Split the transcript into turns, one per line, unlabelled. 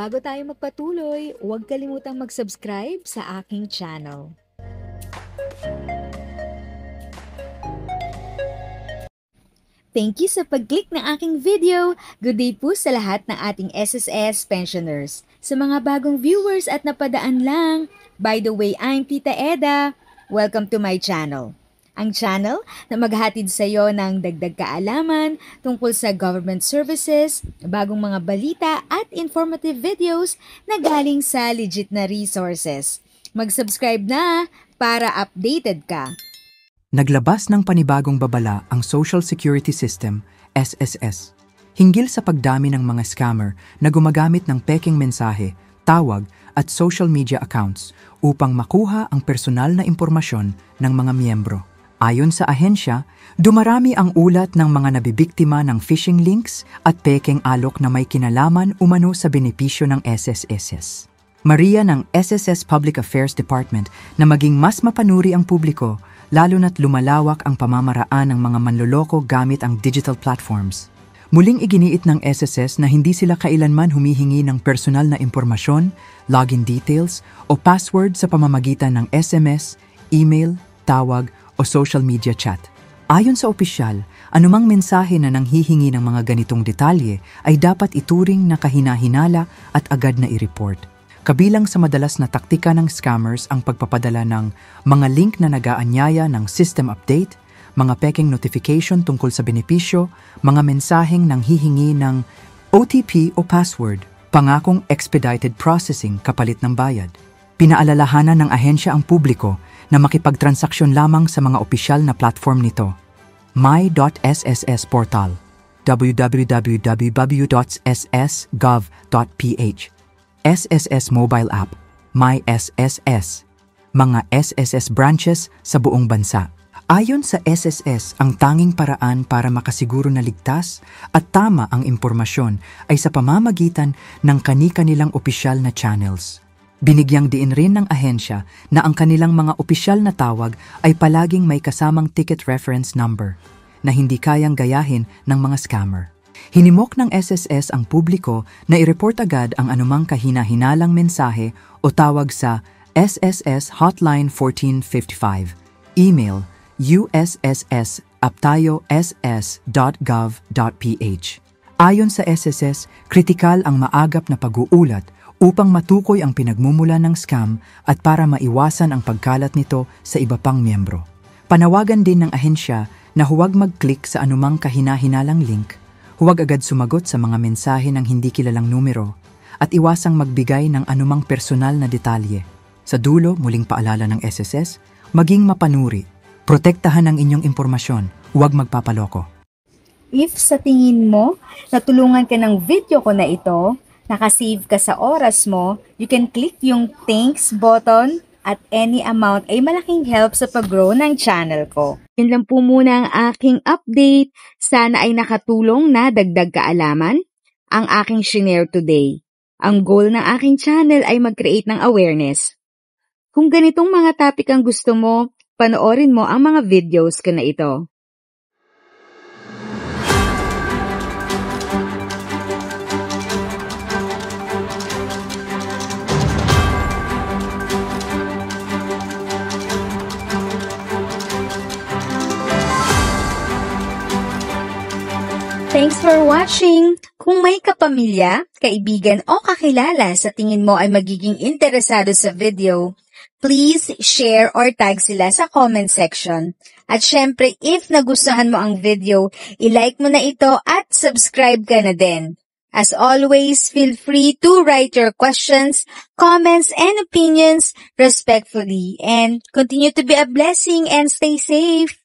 Bago tayo magpatuloy, huwag kalimutang mag-subscribe sa aking channel. Thank you sa pag-click ng aking video. Good day po sa lahat ng ating SSS pensioners. Sa mga bagong viewers at napadaan lang, by the way, I'm Tita Eda. Welcome to my channel. Ang channel na maghahatid sa iyo ng dagdag kaalaman tungkol sa government services, bagong mga balita at informative videos na galing sa legit na resources. Mag-subscribe na para updated ka.
Naglabas ng panibagong babala ang Social Security System, SSS, hinggil sa pagdami ng mga scammer na gumagamit ng peking mensahe, tawag at social media accounts upang makuha ang personal na impormasyon ng mga miyembro. Ayon sa ahensya, dumarami ang ulat ng mga nabibiktima ng phishing links at pekeng alok na may kinalaman umano sa benepisyo ng SSS. Maria ng SSS Public Affairs Department na maging mas mapanuri ang publiko, lalo na't lumalawak ang pamamaraan ng mga manloloko gamit ang digital platforms. Muling iginiit ng SSS na hindi sila kailanman humihingi ng personal na impormasyon, login details o password sa pamamagitan ng SMS, email, tawag o social media chat. Ayon sa opisyal, anumang mensahe na nanghihingi ng mga ganitong detalye ay dapat ituring na kahina-hinala at agad na i-report. Kabilang sa madalas na taktika ng scammers ang pagpapadala ng mga link na nag-aanyaya ng system update, mga peking notification tungkol sa benepisyo, mga mensaheng nanghihingi ng OTP o password, pangakong expedited processing kapalit ng bayad. Pinaalalahanan ng ahensya ang publiko na makipagtransaksyon lamang sa mga opisyal na platform nito. My.sss portal, www.ss.gov.ph, SSS mobile app, MySSS, mga SSS branches sa buong bansa. Ayon sa SSS, ang tanging paraan para makasiguro na ligtas at tama ang impormasyon ay sa pamamagitan ng kani-kanilang opisyal na channels. Binigyang diin rin ng ahensya na ang kanilang mga opisyal na tawag ay palaging may kasamang ticket reference number na hindi kayang gayahin ng mga scammer. Hinimok ng SSS ang publiko na i-report agad ang anumang kahina-hinalang mensahe o tawag sa SSS Hotline 1455, email usss@ss.gov.ph. Ayon sa SSS, kritikal ang maagap na pag-uulat upang matukoy ang pinagmumulan ng scam at para maiwasan ang pagkalat nito sa iba pang miyembro. Panawagan din ng ahensya na huwag mag-click sa anumang kahina-hinalang link, huwag agad sumagot sa mga mensahe ng hindi kilalang numero, at iwasang magbigay ng anumang personal na detalye. Sa dulo, muling paalala ng SSS, maging mapanuri. Protektahan ang inyong impormasyon, huwag magpapaloko.
If sa tingin mo, natulungan ka ng video ko na ito, nakasave ka sa oras mo, you can click yung thanks button at any amount ay malaking help sa pag-grow ng channel ko. Yun lang po muna ang aking update. Sana ay nakatulong na dagdag kaalaman ang aking shinare today. Ang goal ng aking channel ay mag-create ng awareness. Kung ganitong mga topic ang gusto mo, panoorin mo ang mga videos ko na ito. Thanks for watching! Kung may kapamilya, kaibigan o kakilala sa tingin mo ay magiging interesado sa video, please share or tag sila sa comment section. At syempre, if nagustuhan mo ang video, i-like mo na ito at subscribe ka na din. As always, feel free to write your questions, comments, and opinions respectfully. And continue to be a blessing and stay safe!